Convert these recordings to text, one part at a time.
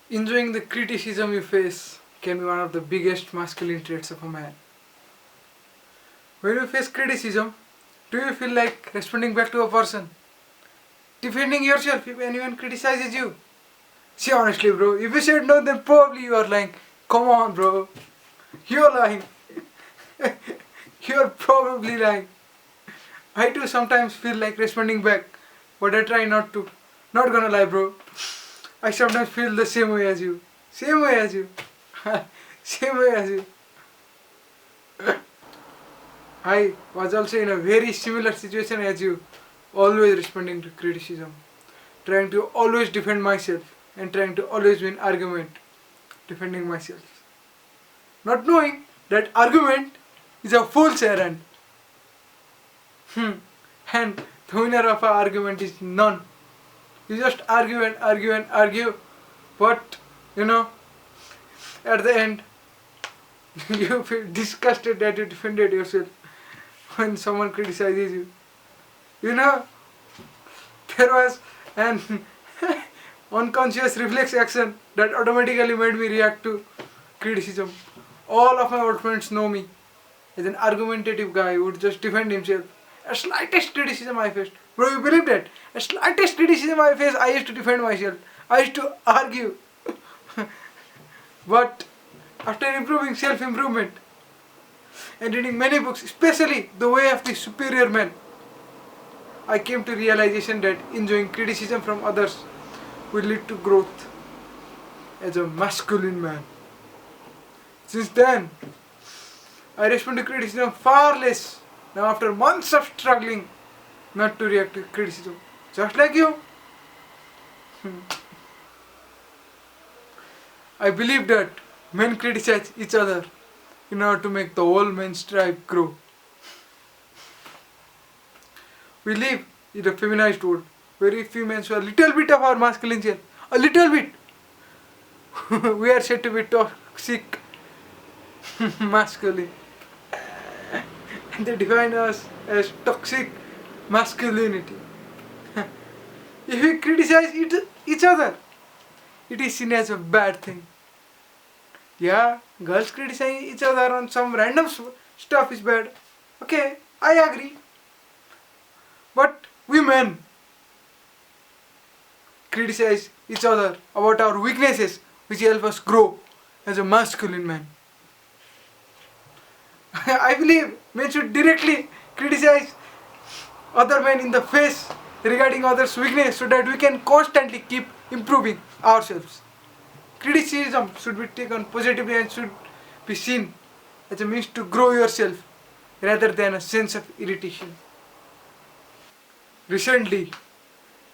Enjoying the criticism you face can be one of the biggest masculine traits of a man. When you face criticism, do you feel like responding back to a person? Defending yourself if anyone criticizes you? See, honestly, bro, if you said no, then probably you are lying. Come on, bro. You're lying. You're probably lying. I too sometimes feel like responding back, but I try not to. Not gonna lie, bro. I sometimes feel the same way as you. Same way as you. Same way as you. I was also in a very similar situation as you, always responding to criticism, trying to always defend myself and trying to always win argument, defending myself. Not knowing that argument is a fool's errand. And the winner of our argument is none. You just argue and argue and argue, but at the end, you feel disgusted that you defended yourself when someone criticizes you. There was an unconscious reflex action that automatically made me react to criticism. All of my old friends know me as an argumentative guy who would just defend himself. A slightest criticism I faced. Bro, you believe that? A slightest criticism I faced, I used to defend myself. I used to argue. But after improving self-improvement and reading many books, especially The Way of the Superior Man, I came to realization that enjoying criticism from others will lead to growth as a masculine man. Since then, I respond to criticism far less now after months of struggling not to react to criticism. Just like you. I believe that men criticize each other in order to make the whole men's tribe grow. We live in a feminized world where if we men show a little bit of our masculine self, a little bit, we are said to be toxic masculine. And they define us as toxic masculinity. If we criticize each other, it is seen as a bad thing. Yeah, girls criticizing each other on some random stuff is bad. Okay, I agree. But we men criticize each other about our weaknesses, which help us grow as a masculine man. I believe men should directly criticize other men in the face regarding others' weakness so that we can constantly keep improving ourselves. Criticism should be taken positively and should be seen as a means to grow yourself rather than a sense of irritation. Recently,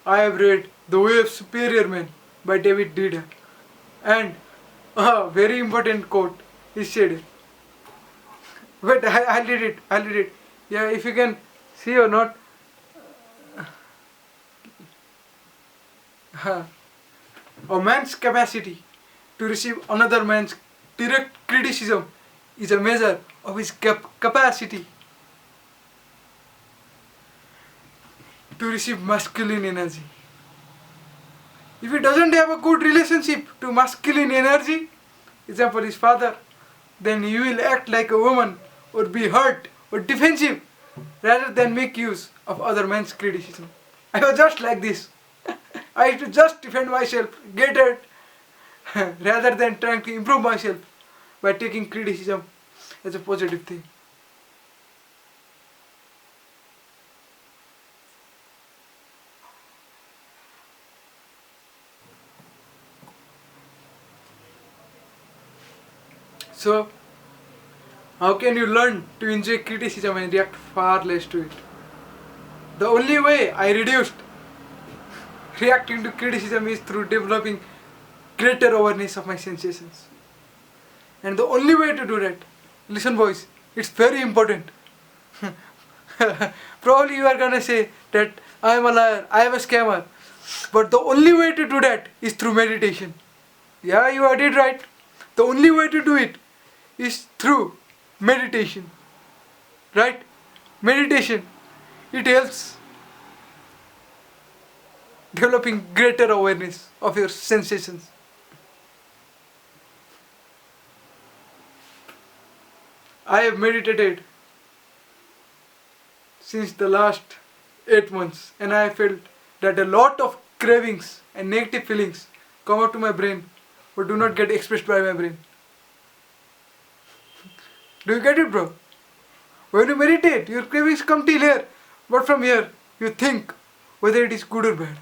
I have read The Way of Superior Man by David Dider, and a very important quote is said. Wait, I'll read it. Yeah, if you can see or not. A man's capacity to receive another man's direct criticism is a measure of his capacity to receive masculine energy. If he doesn't have a good relationship to masculine energy, example his father, then he will act like a woman or be hurt or defensive rather than make use of other men's criticism. I was just like this. I used to just defend myself, get hurt, rather than trying to improve myself by taking criticism as a positive thing. So, how can you learn to enjoy criticism and react far less to it? The only way I reduced reacting to criticism is through developing greater awareness of my sensations. And the only way to do that, listen boys, it's very important. Probably you are gonna say that I am a liar, I am a scammer. But the only way to do that is through meditation. Yeah, you heard it right. The only way to do it is through meditation. Right? Meditation. It helps developing greater awareness of your sensations. I have meditated since the last 8 months, and I felt that a lot of cravings and negative feelings come out to my brain but do not get expressed by my brain. Do you get it, bro? When you meditate, your cravings come till here, but from here you think whether it is good or bad,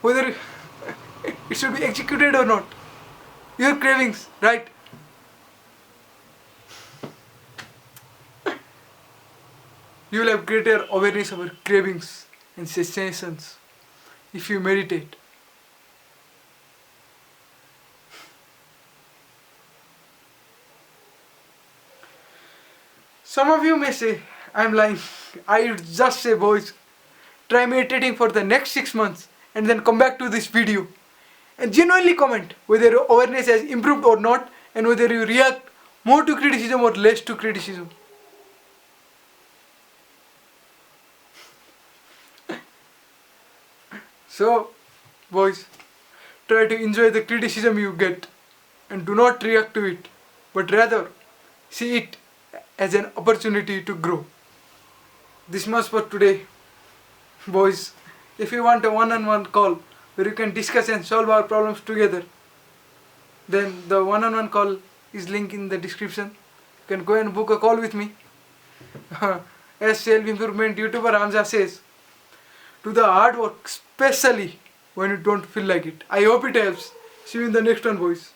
whether it should be executed or not. Your cravings, right? You will have greater awareness of your cravings and sensations if you meditate. Some of you may say, I'm lying. I would just say, boys, try meditating for the next 6 months and then come back to this video and genuinely comment whether your awareness has improved or not, and whether you react more to criticism or less to criticism. So, boys, try to enjoy the criticism you get and do not react to it, but rather see it as an opportunity to grow. This much for today, boys. If you want a one-on-one call where you can discuss and solve our problems together, then the one-on-one call is linked in the description. You can go and book a call with me. As self-improvement YouTuber Hamza says, do the hard work, especially when you don't feel like it. I hope it helps. See you in the next one, boys.